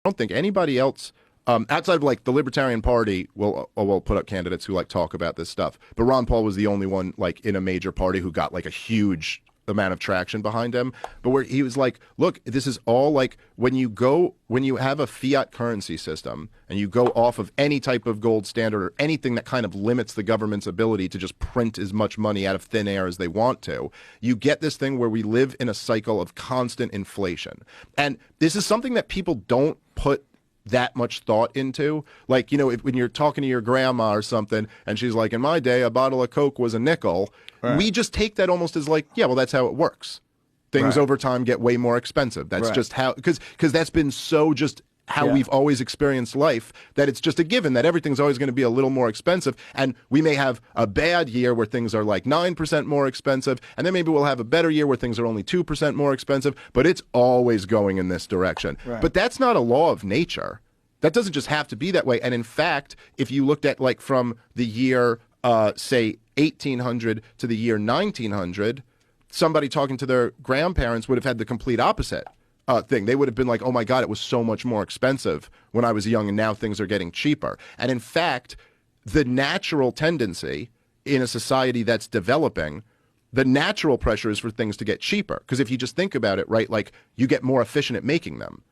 don't think anybody else outside of like the Libertarian Party will put up candidates who like talk about this stuff. But Ron Paul was the only one like in a major party who got like a huge amount of traction behind him. But where he was like, look, this is all like when you have a fiat currency system and you go off of any type of gold standard or anything that kind of limits the government's ability to just print as much money out of thin air as they want to, you get this thing where we live in a cycle of constant inflation. And this is something that people don't put that much thought into. Like, you know, when you're talking to your grandma or something and she's like, in my day, a bottle of Coke was a nickel. Right. We just take that almost as like, yeah, well, that's how it works. Things over time get way more expensive. That's just how, because that's been so just how we've always experienced life, that it's just a given that everything's always going to be a little more expensive. And we may have a bad year where things are like 9% more expensive, and then maybe we'll have a better year where things are only 2% more expensive, but it's always going in this direction. Right. But that's not a law of nature. That doesn't just have to be that way. And in fact, if you looked at like from the year, say, 1800 to the year 1900, somebody talking to their grandparents would have had the complete opposite thing. They would have been like, oh my God, it was so much more expensive when I was young and now things are getting cheaper. And in fact, the natural tendency in a society that's developing, the natural pressure is for things to get cheaper. Because if you just think about it, right, like you get more efficient at making them.